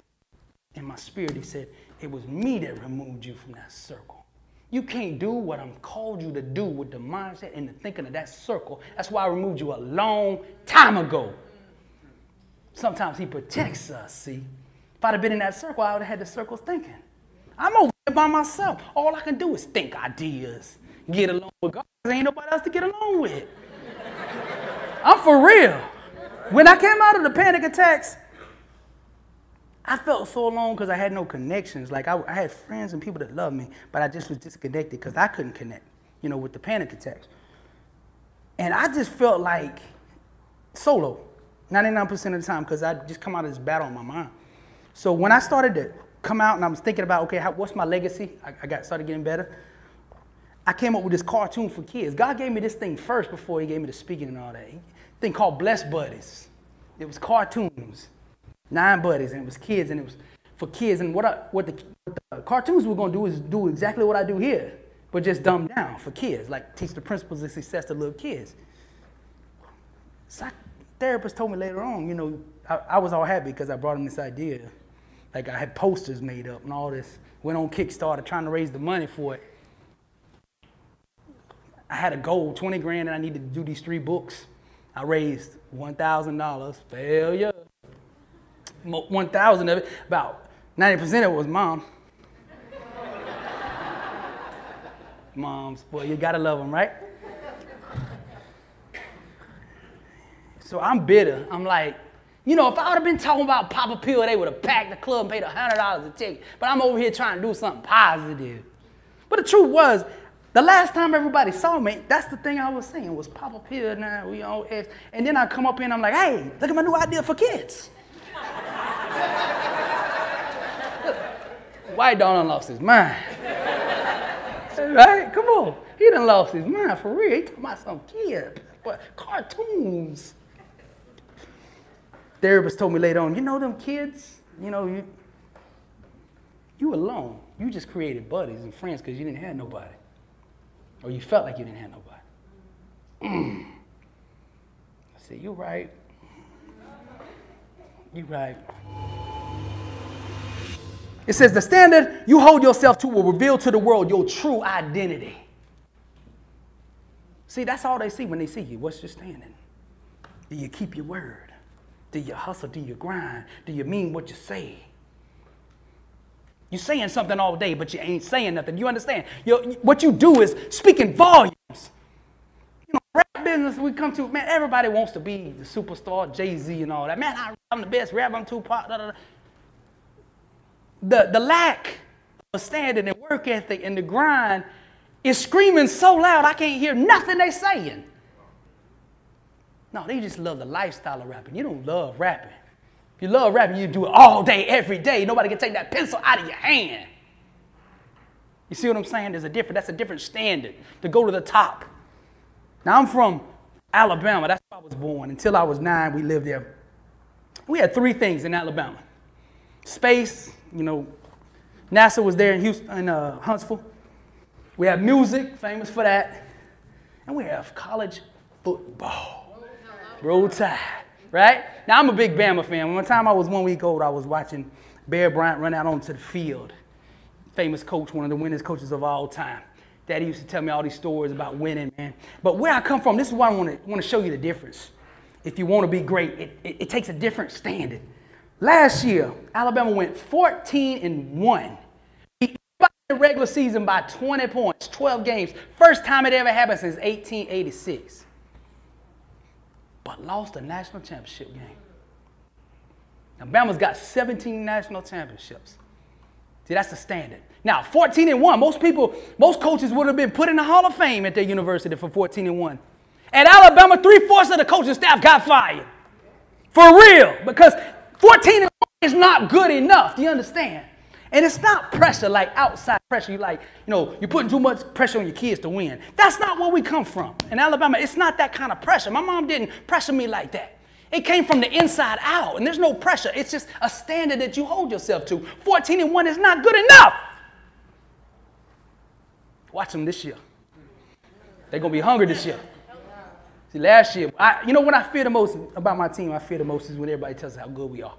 in my spirit, he said, it was me that removed you from that circle. You can't do what I'm called you to do with the mindset and the thinking of that circle. That's why I removed you a long time ago. Sometimes he protects us, see. If I'd have been in that circle, I would have had the circles thinking. I'm over here by myself. All I can do is think ideas, get along with God. There ain't nobody else to get along with. I'm for real. When I came out of the panic attacks, I felt so alone because I had no connections. Like I had friends and people that loved me, but I just was disconnected because I couldn't connect, you know, with the panic attacks. And I just felt like solo, 99% of the time, because I just come out of this battle in my mind. So when I started to come out and I was thinking about, okay, what's my legacy? I started getting better. I came up with this cartoon for kids. God gave me this thing first before he gave me the speaking and all that. Thing called Bless Buddies. It was cartoons. 9 buddies, and it was kids, and it was for kids. And what the cartoons were going to do is do exactly what I do here, but just dumbed down for kids, like teach the principles of success to little kids. Therapist told me later on, you know, I was all happy because I brought him this idea. Like I had posters made up and all this. Went on Kickstarter trying to raise the money for it. I had a goal, 20 grand, and I needed to do these 3 books. I raised $1,000. Failure. 1,000 of it, about 90% of it was mom. Moms, boy, you gotta love them, right? So I'm bitter. I'm like, you know, if I would have been talking about pop a pill, they would have packed the club and paid $100 a ticket. But I'm over here trying to do something positive. But the truth was, the last time everybody saw me, that's the thing I was saying, was pop a pill now, we on X. And then I come up here and I'm like, hey, look at my new idea for kids. White done lost his mind. Right? Come on. He done lost his mind for real. He talking about some kid. But cartoons. Therapist told me later on, you know them kids, you know, you alone. You just created buddies and friends because you didn't have nobody. Or you felt like you didn't have nobody. I said, you're right. You're right. It says the standard you hold yourself to will reveal to the world your true identity. See, that's all they see when they see you. What's your standard? Do you keep your word? Do you hustle? Do you grind? Do you mean what you say? You're saying something all day, but you ain't saying nothing. You understand? What you do is speaking volumes. You know, rap business we come to, man, everybody wants to be the superstar, Jay-Z and all that. Man, I'm the best rapper, I'm Tupac, da, da, da. The lack of standard and work ethic and the grind is screaming so loud I can't hear nothing they saying. No, they just love the lifestyle of rapping. You don't love rapping. If you love rapping, you do it all day, every day. Nobody can take that pencil out of your hand. You see what I'm saying? That's a different standard to go to the top. Now, I'm from Alabama. That's where I was born. Until I was 9, we lived there. We had 3 things in Alabama. Space, you know, NASA was there in Huntsville. We have music, famous for that. And we have college football. Roll Tide, right? Now, I'm a big Bama fan. One time I was 1 week old, I was watching Bear Bryant run out onto the field. Famous coach, one of the winningest coaches of all time. Daddy used to tell me all these stories about winning, man. But where I come from, this is why I want to show you the difference. If you want to be great, it takes a different standard. Last year, Alabama went 14-1. Beat the regular season by 20 points, 12 games. First time it ever happened since 1886. But lost a national championship game. Alabama's got 17 national championships. See, that's the standard. Now, 14-1, most coaches would have been put in the Hall of Fame at their university for 14-1. At Alabama, 3/4 of the coaching staff got fired. For real, because 14-1 is not good enough. Do you understand? And it's not pressure like outside pressure. You're putting too much pressure on your kids to win. That's not where we come from. In Alabama, it's not that kind of pressure. My mom didn't pressure me like that. It came from the inside out, and there's no pressure. It's just a standard that you hold yourself to. 14-1 is not good enough. Watch them this year. They're going to be hungry this year. See, last year, when I fear the most about my team, I fear the most is when everybody tells us how good we are.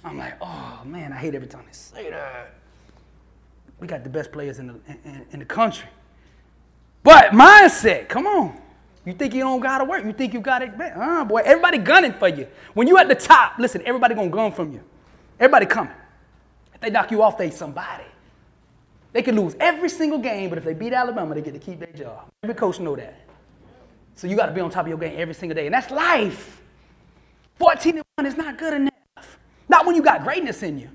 I'm like, oh, man, I hate every time they say that. We got the best players in the country. But mindset, come on. You think you don't got to work. You think you got it. Boy, everybody gunning for you. When you at the top, listen, everybody going to gun from you. Everybody coming. If they knock you off, they somebody. They can lose every single game, but if they beat Alabama, they get to keep their job. Every coach know that. So you got to be on top of your game every single day. And that's life. 14-1 is not good enough. Not when you got greatness in you.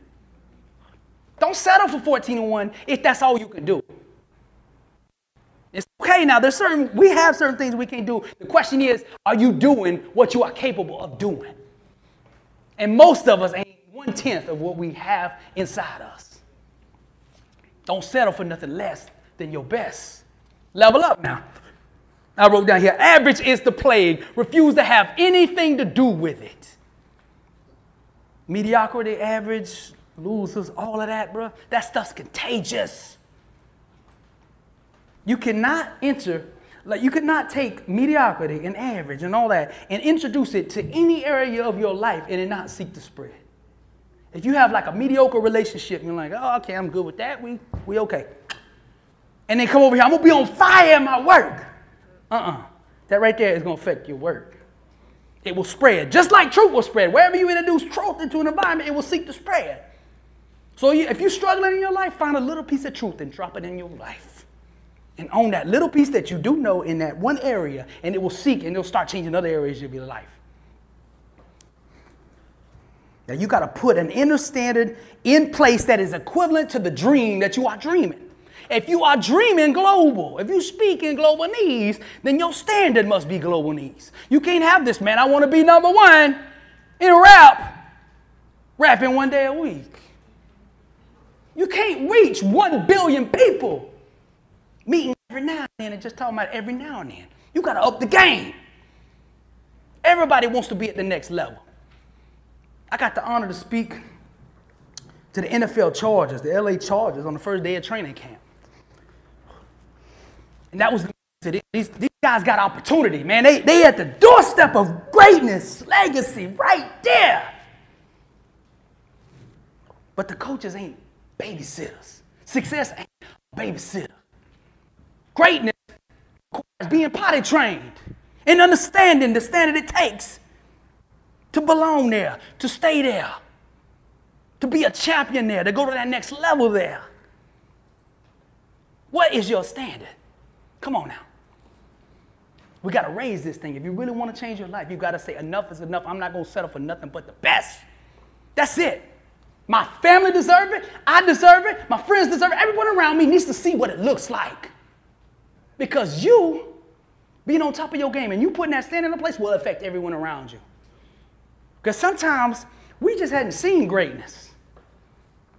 Don't settle for 14-1 if that's all you can do. It's okay now. We have certain things we can do. The question is, are you doing what you are capable of doing? And most of us ain't 1/10 of what we have inside us. Don't settle for nothing less than your best. Level up now. I wrote down here, average is the plague. Refuse to have anything to do with it. Mediocrity, average, losers, all of that, bro, that stuff's contagious. You cannot you could not take mediocrity and average and all that and introduce it to any area of your life and it not seek to spread. If you have like a mediocre relationship, you're like, oh, okay, I'm good with that. We okay. And then come over here, I'm going to be on fire in my work. That right there is going to affect your work. It will spread, just like truth will spread. Wherever you introduce truth into an environment, it will seek to spread. So if you're struggling in your life, find a little piece of truth and drop it in your life. And own that little piece that you do know in that one area, and it will seek and it'll start changing other areas of your life. Now you got to put an inner standard in place that is equivalent to the dream that you are dreaming. If you are dreaming global, if you speak in global needs, then your standard must be global needs. You can't have this, man. I want to be number one in rapping 1 day a week. You can't reach 1 billion people meeting every now and then and just talking about every now and then. You got to up the game. Everybody wants to be at the next level. I got the honor to speak to the NFL Chargers, the LA Chargers, on the first day of training camp. And that was these guys got opportunity, man. They at the doorstep of greatness, legacy, right there. But the coaches ain't babysitters. Success ain't a babysitter. Greatness requires being potty trained and understanding the standard it takes to belong there, to stay there, to be a champion there, to go to that next level there. What is your standard? Come on now. We got to raise this thing. If you really want to change your life, you got to say enough is enough. I'm not going to settle for nothing but the best. That's it. My family deserve it. I deserve it. My friends deserve it. Everyone around me needs to see what it looks like. Because you being on top of your game and you putting that standard in place will affect everyone around you. Because sometimes we just hadn't seen greatness.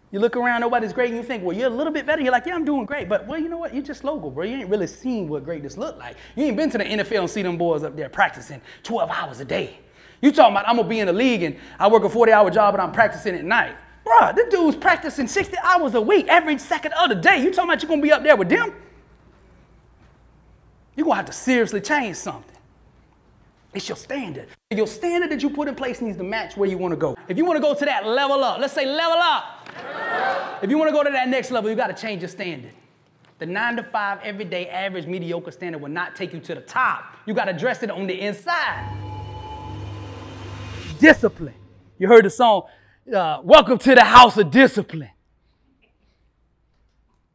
You look around, nobody's great, and you think, well, you're a little bit better. You're like, yeah, I'm doing great. But, well, you know what? You're just local, bro. You ain't really seen what greatness look like. You ain't been to the NFL and see them boys up there practicing 12 hours a day. You talking about I'm going to be in the league and I work a 40-hour job and I'm practicing at night. Bro, this dude's practicing 60 hours a week every second of the day. You talking about you're going to be up there with them? You're going to have to seriously change something. It's your standard. Your standard that you put in place needs to match where you want to go. If you want to go to that level up, let's say level up. If you want to go to that next level, you got to change your standard. The 9-to-5 everyday average mediocre standard will not take you to the top. You got to address it on the inside. Discipline. You heard the song, Welcome to the House of Discipline.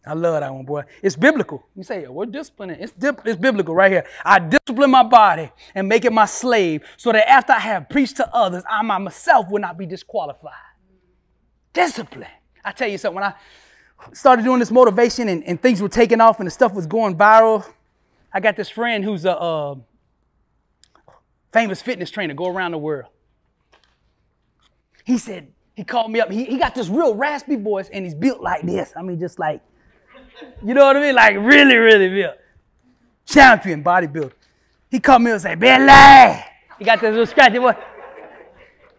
I love that one, boy. It's biblical. You say, what discipline? It's biblical right here. I discipline my body and make it my slave so that after I have preached to others, I myself will not be disqualified. Discipline. I tell you something, when I started doing this motivation and things were taking off and the stuff was going viral, I got this friend who's a famous fitness trainer, go around the world. He said, he called me up. He got this real raspy voice and he's built like this. I mean, just like, you know what I mean? Like really, really built. Champion bodybuilder. He called me up and said, Billy. He got this little scratchy voice.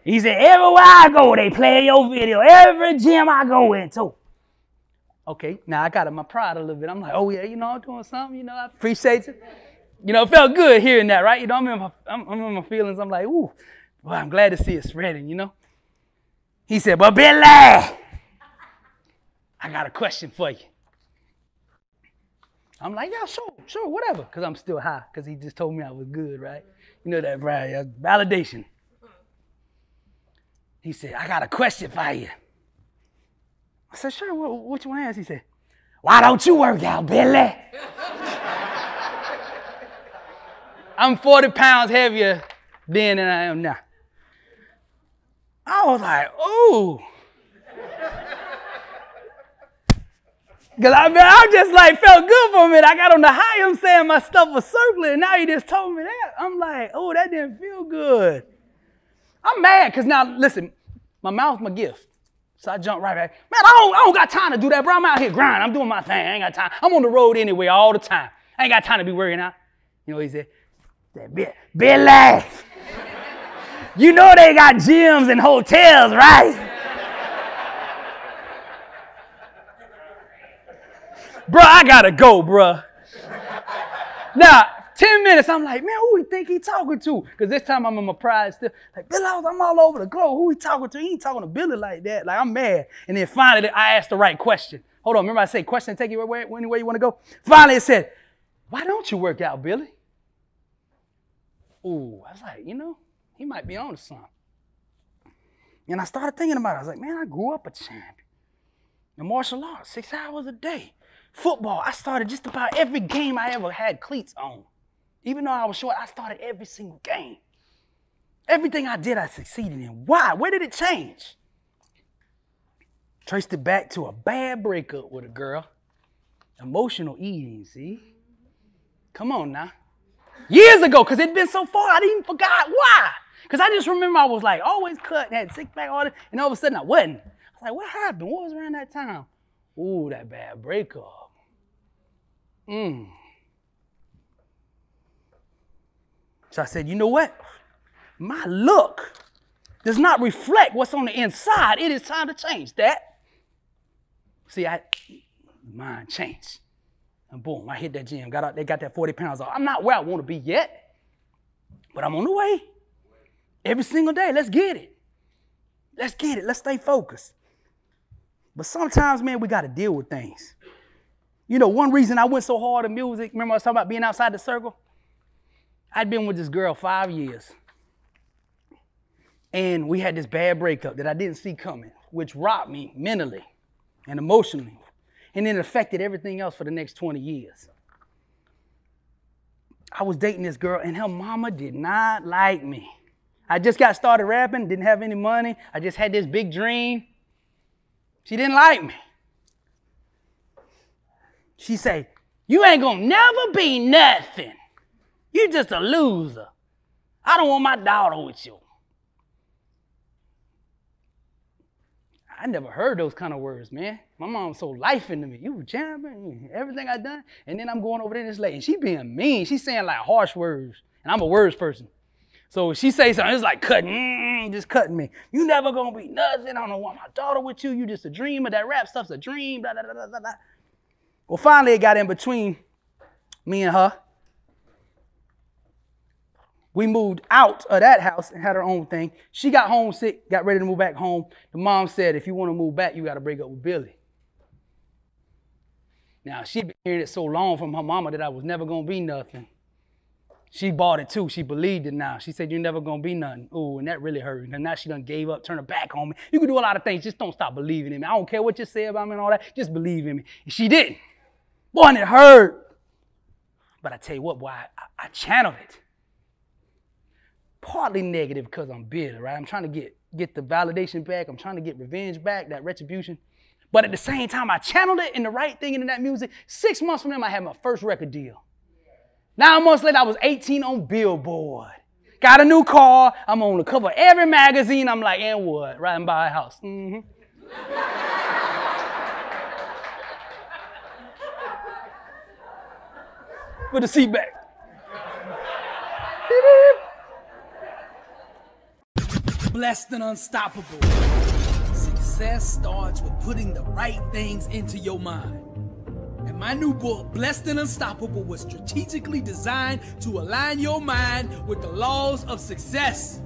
He said, everywhere I go, they play your video. Every gym I go into. Okay, now I got my pride a little bit. I'm like, oh yeah, you know, I'm doing something. You know, I appreciate you. You know, it felt good hearing that, right? You know, I'm in my feelings. I'm like, ooh, well, I'm glad to see it spreading, you know. He said, but Billy, I got a question for you. I'm like, yeah, sure, whatever. Because I'm still high, because he just told me I was good, right? You know that, right? Validation. He said, I got a question for you. I said, sure, what you want to ask? He said, why don't you work out, Billy? I'm 40 pounds heavier then than I am now. I was like, ooh. Because I just like felt good for a minute. I got on the high, I'm saying my stuff was circling, and now he just told me that. I'm like, oh, that didn't feel good. I'm mad because now, listen, my mouth's my gift. So I jumped right back. Man, I don't got time to do that, bro. I'm out here grinding. I'm doing my thing. I ain't got time. I'm on the road anyway all the time. I ain't got time to be working out. You know what he said? Billy. You know they got gyms and hotels, right? Bro, I gotta go, bro. Now, 10 minutes, I'm like, man, who he think he talking to? Because this time I'm in my pride still. Like, Billy, I'm all over the globe. Who he talking to? He ain't talking to Billy like that. Like, I'm mad. And then finally, I asked the right question. Hold on, remember I said question, take you anywhere you want to go? Finally, it said, why don't you work out, Billy? Ooh, I was like, he might be on to something. And I started thinking about it. I was like, man, I grew up a champion. In martial arts, 6 hours a day. Football, I started just about every game I ever had cleats on. Even though I was short, I started every single game. Everything I did, I succeeded in. Why? Where did it change? Traced it back to a bad breakup with a girl. Emotional eating, see? Come on now. Years ago, because it'd been so far, I didn't even forgot why. Because I just remember I was like always cut, had six-pack, all that, and all of a sudden I wasn't. I was like, what happened? What was around that time? Ooh, that bad breakup. So I said, you know what? My look does not reflect what's on the inside. It is time to change that. See, mind changed. And boom, I hit that gym. Got out, they got that 40 pounds off. I'm not where I want to be yet, but I'm on the way. Every single day, let's get it. Let's get it. Let's stay focused. But sometimes, man, we got to deal with things. One reason I went so hard in music, remember I was talking about being outside the circle? I'd been with this girl 5 years. And we had this bad breakup that I didn't see coming, which robbed me mentally and emotionally. And then it affected everything else for the next 20 years. I was dating this girl, and her mama did not like me. I just got started rapping, didn't have any money. I just had this big dream. She didn't like me. She say, you ain't gonna never be nothing. You just a loser. I don't want my daughter with you. I never heard those kind of words, man. My mom's so life into me. You were jamming, everything I done. And then I'm going over there this lady, and she being mean. She's saying like harsh words, and I'm a words person. So she say something, it's like cutting, just cutting me. You never gonna be nothing. I don't want my daughter with you. You just a dreamer. That rap stuff's a dream. Blah, blah, blah, blah, blah. Well, finally it got in between me and her. We moved out of that house and had our own thing. She got homesick, got ready to move back home. The mom said, if you want to move back, you got to break up with Billy. Now, she'd been hearing it so long from her mama that I was never going to be nothing. She bought it too. She believed it now. She said, you're never going to be nothing. Ooh, and that really hurt. And now she done gave up, turned her back on me. You can do a lot of things. Just don't stop believing in me. I don't care what you say about me and all that. Just believe in me. And she didn't. Boy, and it hurt. But I tell you what, boy, I channeled it. Partly negative because I'm bitter, right? I'm trying to get the validation back. I'm trying to get revenge back, that retribution. But at the same time, I channeled it in the right thing into that music. 6 months from then, I had my first record deal. 9 months later, I was 18 on Billboard. Got a new car. I'm on the cover of every magazine. I'm like, and what? Riding by a house. Put the seat back. Blessed and unstoppable. Success starts with putting the right things into your mind. And my new book, Blessed and Unstoppable, was strategically designed to align your mind with the laws of success.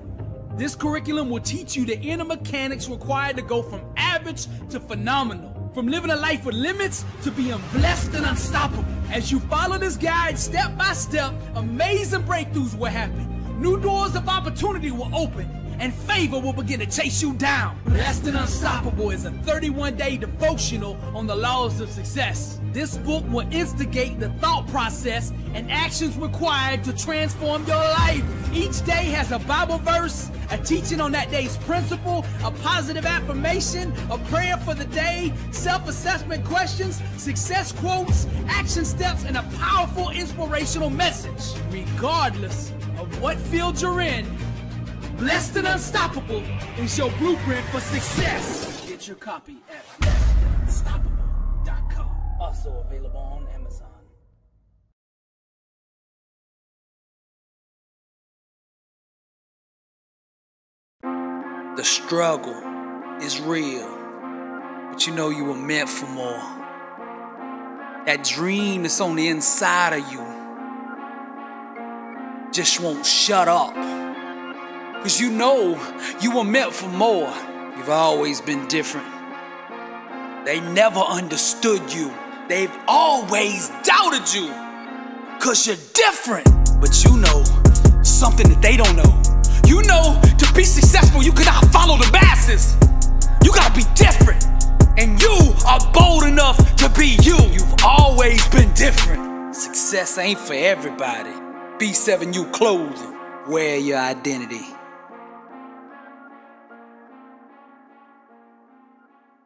This curriculum will teach you the inner mechanics required to go from average to phenomenal. From living a life with limits to being blessed and unstoppable. As you follow this guide step by step, amazing breakthroughs will happen. New doors of opportunity will open. And favor will begin to chase you down. Blessed and Unstoppable is a 31-day devotional on the laws of success. This book will instigate the thought process and actions required to transform your life. Each day has a Bible verse, a teaching on that day's principle, a positive affirmation, a prayer for the day, self-assessment questions, success quotes, action steps, and a powerful inspirational message. Regardless of what field you're in, Blessed and Unstoppable is your blueprint for success. Get your copy at blessedandunstoppable.com. Also available on Amazon. The struggle is real, but you know you were meant for more. That dream that's on the inside of you just won't shut up, 'cause you know you were meant for more. You've always been different. They never understood you. They've always doubted you, 'cause you're different. But you know something that they don't know. You know to be successful you cannot follow the masses. You gotta be different, and you are bold enough to be you. You've always been different. Success ain't for everybody. B7U Clothing, wear your identity.